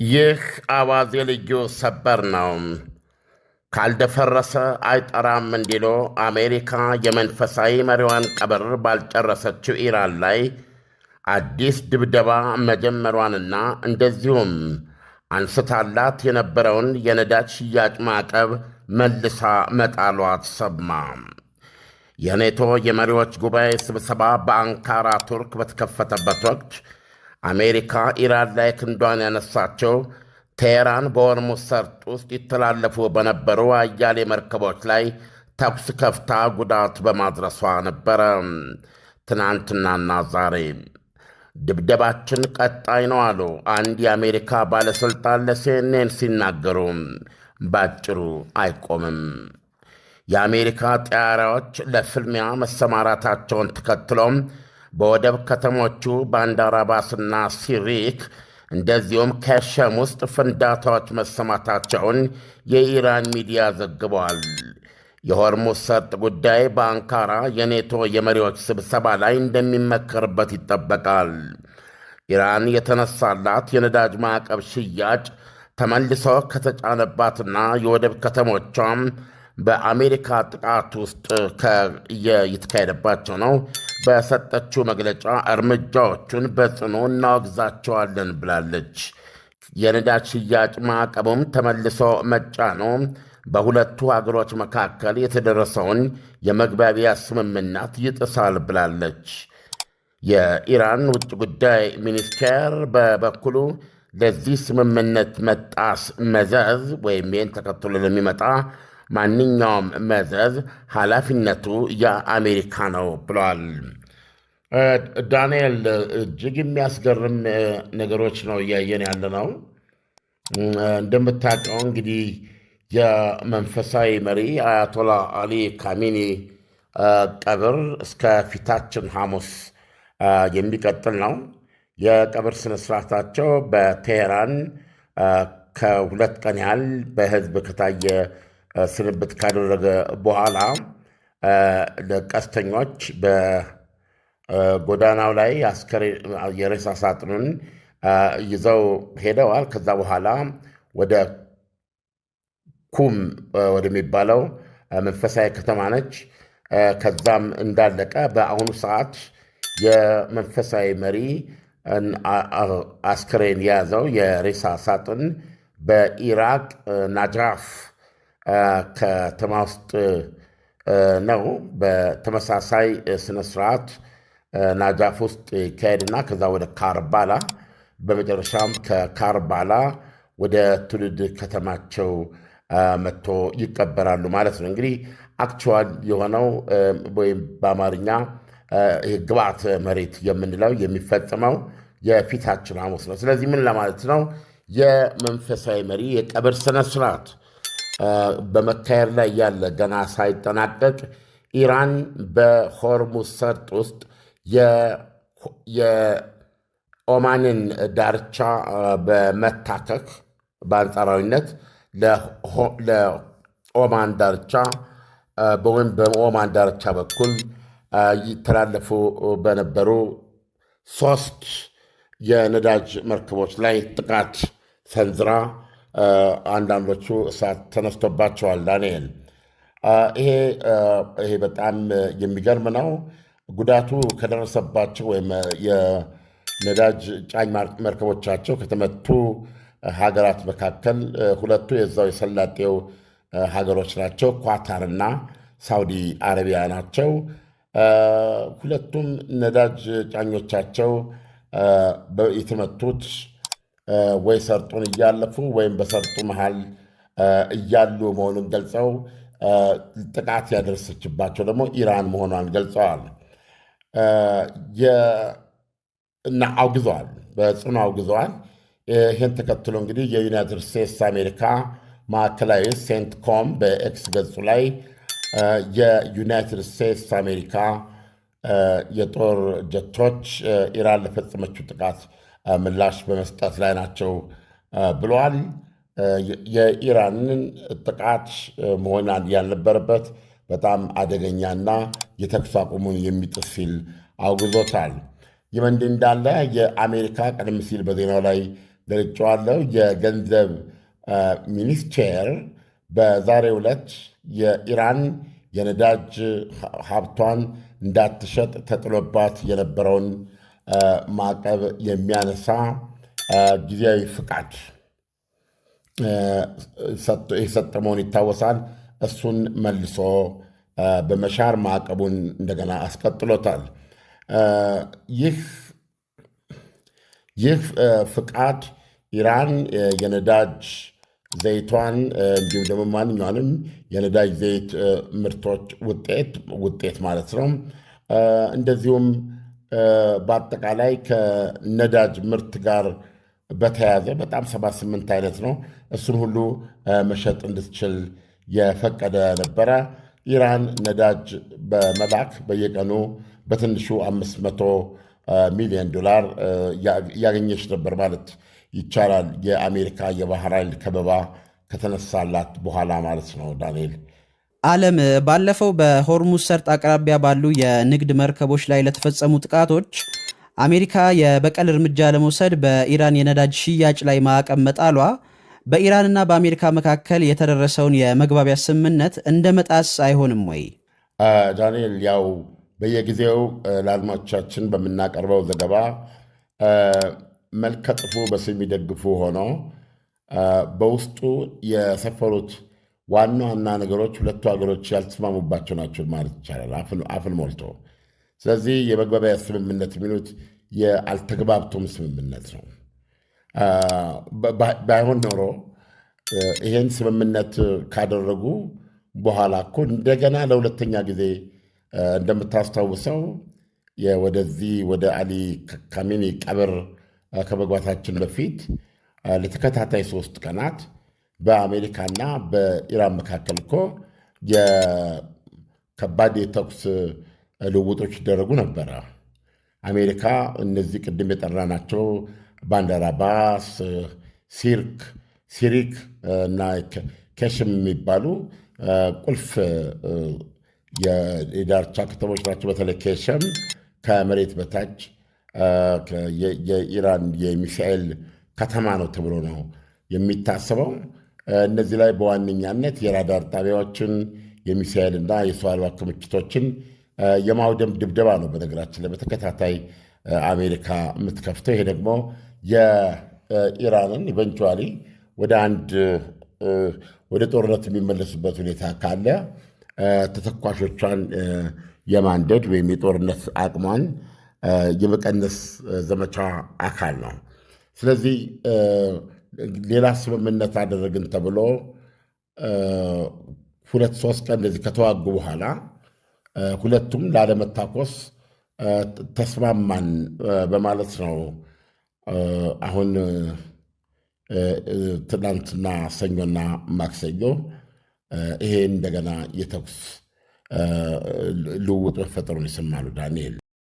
ይህ አዋዜ ልዩ ሰበር ነው። ካልደፈረሰ አይጠራም እንዲሉ አሜሪካ የመንፈሳዊ መሪዋን ቀብር ባልጨረሰችው ኢራን ላይ አዲስ ድብደባ መጀመሯንና እንደዚሁም አንስታላት የነበረውን የነዳጅ ሽያጭ ማዕቀብ መልሳ መጣሏ ተሰማ። የኔቶ የመሪዎች ጉባኤ ስብሰባ በአንካራ ቱርክ በተከፈተበት ወቅት አሜሪካ ኢራን ላይ ክንዷን ያነሳቸው ቴሄራን በሆርሙዝ ሰርጥ ውስጥ ይተላለፉ በነበሩ አያሌ መርከቦች ላይ ተኩስ ከፍታ ጉዳት በማድረሷ ነበረ። ትናንትናና ዛሬ ድብደባችን ቀጣይ ነው አሉ አንድ የአሜሪካ ባለሥልጣን ለሲኤንኤን ሲናገሩ፣ ባጭሩ አይቆምም። የአሜሪካ ጠያሪዎች ለፍልሚያ መሰማራታቸውን ተከትሎም በወደብ ከተሞቹ ባንዳር አባስና ሲሪክ እንደዚሁም ከሸም ውስጥ ፍንዳታዎች መሰማታቸውን የኢራን ሚዲያ ዘግበዋል። የሆርሙዝ ሰርጥ ጉዳይ በአንካራ የኔቶ የመሪዎች ስብሰባ ላይ እንደሚመከርበት ይጠበቃል። ኢራን የተነሳላት የነዳጅ ማዕቀብ ሽያጭ ተመልሶ ከተጫነባትና የወደብ ከተሞቿም በአሜሪካ ጥቃት ውስጥ እየተካሄደባቸው ነው በሰጠችው መግለጫ እርምጃዎቹን በጽኑ እናወግዛቸዋለን ብላለች። የነዳጅ ሽያጭ ማዕቀቡም ተመልሶ መጫኑ በሁለቱ አገሮች መካከል የተደረሰውን የመግባቢያ ስምምነት ይጥሳል ብላለች። የኢራን ውጭ ጉዳይ ሚኒስቴር በበኩሉ ለዚህ ስምምነት መጣስ መዘዝ ወይም ይህን ተከትሎ ለሚመጣ ማንኛውም መዘዝ ኃላፊነቱ የአሜሪካ ነው ብሏል። ዳንኤል፣ እጅግ የሚያስገርም ነገሮች ነው እያየን ያለ ነው። እንደምታውቀው እንግዲህ የመንፈሳዊ መሪ አያቶላ አሊ ካሚኒ ቀብር እስከ ፊታችን ሐሙስ የሚቀጥል ነው። የቀብር ስነስርዓታቸው በቴሄራን ከሁለት ቀን ያህል በሕዝብ ከታየ ስንብት ካደረገ በኋላ ቀስተኞች በጎዳናው ላይ የሬሳ ሳጥኑን ይዘው ሄደዋል። ከዛ በኋላ ወደ ኩም ወደሚባለው መንፈሳዊ ከተማ ነች። ከዛም እንዳለቀ በአሁኑ ሰዓት የመንፈሳዊ መሪ አስከሬን የያዘው የሬሳ ሳጥን በኢራቅ ናጃፍ ከተማ ውስጥ ነው። በተመሳሳይ ስነስርዓት ናጃፍ ውስጥ ይካሄድና ከዛ ወደ ካርባላ፣ በመጨረሻም ከካርባላ ወደ ትውልድ ከተማቸው መጥቶ ይቀበራሉ ማለት ነው። እንግዲህ አክቹዋል የሆነው ወይም በአማርኛ ግብዓተ መሬት የምንለው የሚፈጸመው የፊታችን ሐሙስ ነው። ስለዚህ ምን ለማለት ነው? የመንፈሳዊ መሪ የቀብር ስነስርዓት በመካሄድ ላይ ያለ ገና ሳይጠናቀቅ ኢራን በሆርሙዝ ሰርጥ ውስጥ የኦማንን ዳርቻ በመታከክ በአንጻራዊነት ለኦማን ዳርቻ ወይም በኦማን ዳርቻ በኩል ይተላለፉ በነበሩ 3 የነዳጅ መርከቦች ላይ ጥቃት ሰንዝራ አንዳንዶቹ እሳት ተነስቶባቸዋል። ዳንኤል፣ ይሄ በጣም የሚገርም ነው። ጉዳቱ ከደረሰባቸው ወይም የነዳጅ ጫኝ መርከቦቻቸው ከተመቱ ሀገራት መካከል ሁለቱ የዛው የሰላጤው ሀገሮች ናቸው፣ ኳታርና ሳውዲ አረቢያ ናቸው። ሁለቱም ነዳጅ ጫኞቻቸው የተመቱት ወይ ሰርጡን እያለፉ ወይም በሰርጡ መሃል እያሉ መሆኑን ገልጸው ጥቃት ያደረሰችባቸው ደግሞ ኢራን መሆኗን ገልጸዋል እና አውግዘዋል፣ በጽኑ አውግዘዋል። ይህን ተከትሎ እንግዲህ የዩናይትድ ስቴትስ አሜሪካ ማዕከላዊ ሴንትኮም በኤክስ ገጹ ላይ የዩናይትድ ስቴትስ አሜሪካ የጦር ጀቶች ኢራን ለፈጸመችው ጥቃት ምላሽ በመስጠት ላይ ናቸው ብለዋል። የኢራንን ጥቃት መሆን ያልነበረበት በጣም አደገኛና የተኩስ አቁሙን የሚጥስ ሲል አውግዞታል። ይህ በእንዲህ እንዳለ የአሜሪካ ቀደም ሲል በዜናው ላይ ገልጬዋለሁ። የገንዘብ ሚኒስቴር በዛሬው ዕለት የኢራን የነዳጅ ሀብቷን እንዳትሸጥ ተጥሎባት የነበረውን ማዕቀብ የሚያነሳ ጊዜያዊ ፍቃድ የሰጠ መሆኑ ይታወሳል። እሱን መልሶ በመሻር ማዕቀቡን እንደገና አስቀጥሎታል። ይህ ፍቃድ ኢራን የነዳጅ ዘይቷን እንዲሁም ደግሞ ማንኛውንም የነዳጅ ዘይት ምርቶች ውጤት ማለት ነው፣ እንደዚሁም በአጠቃላይ ከነዳጅ ምርት ጋር በተያያዘ በጣም 78 አይነት ነው፣ እሱን ሁሉ መሸጥ እንድትችል የፈቀደ ነበረ። ኢራን ነዳጅ በመላክ በየቀኑ በትንሹ $500 ሚሊዮን እያገኘች ነበር ማለት ይቻላል። የአሜሪካ የባህር ኃይል ከበባ ከተነሳላት በኋላ ማለት ነው። ዳንኤል ዓለም ባለፈው በሆርሙዝ ሰርጥ አቅራቢያ ባሉ የንግድ መርከቦች ላይ ለተፈጸሙ ጥቃቶች አሜሪካ የበቀል እርምጃ ለመውሰድ በኢራን የነዳጅ ሽያጭ ላይ ማዕቀብ መጣሏ በኢራንና በአሜሪካ መካከል የተደረሰውን የመግባቢያ ስምምነት እንደ መጣስ አይሆንም ወይ? ዳንኤል፣ ያው በየጊዜው ለአድማጮቻችን በምናቀርበው ዘገባ መልከ ጥፉ በስም የሚደግፉ ሆኖ በውስጡ የሰፈሩት ዋና ዋና ነገሮች ሁለቱ ሀገሮች ያልተስማሙባቸው ናቸው ማለት ይቻላል፣ አፍን ሞልቶ። ስለዚህ የመግባቢያ ስምምነት የሚሉት የአልተግባብቶም ስምምነት ነው። ባይሆን ኖሮ ይሄን ስምምነት ካደረጉ በኋላ እኮ እንደገና ለሁለተኛ ጊዜ እንደምታስታውሰው ወደዚህ ወደ አሊ ካሜኒ ቀብር ከመግባታችን በፊት ለተከታታይ 3 ቀናት በአሜሪካና በኢራን መካከል እኮ የከባድ የተኩስ ልውጦች ይደረጉ ነበረ። አሜሪካ እነዚህ ቅድም የጠራናቸው ባንደር አባስ፣ ሲሪክ እና ኬሽም የሚባሉ ቁልፍ የዳርቻ ከተሞች ናቸው። በተለይ ኬሸም ከመሬት በታች የኢራን የሚሳኤል ከተማ ነው ተብሎ ነው የሚታሰበው። እነዚህ ላይ በዋነኛነት የራዳር ጣቢያዎችን የሚሳኤልና የሰው አልባ ክምችቶችን የማውደም ድብደባ ነው በነገራችን ላይ በተከታታይ አሜሪካ የምትከፍተው። ይሄ ደግሞ የኢራንን ኢቨንቹዋሊ ወደ ጦርነት የሚመለሱበት ሁኔታ ካለ ተተኳሾቿን የማንደድ ወይም የጦርነት አቅሟን የመቀነስ ዘመቻ አካል ነው። ስለዚህ ሌላ ስምምነት አደረግን ተብሎ 2-3 ቀን እንደዚህ ከተዋጉ በኋላ ሁለቱም ላለመታኮስ ተስማማን በማለት ነው አሁን ትናንትና ሰኞና ማክሰኞ ይሄ እንደገና የተኩስ ልውውጥ መፈጠሩን ይሰማሉ ዳንኤል።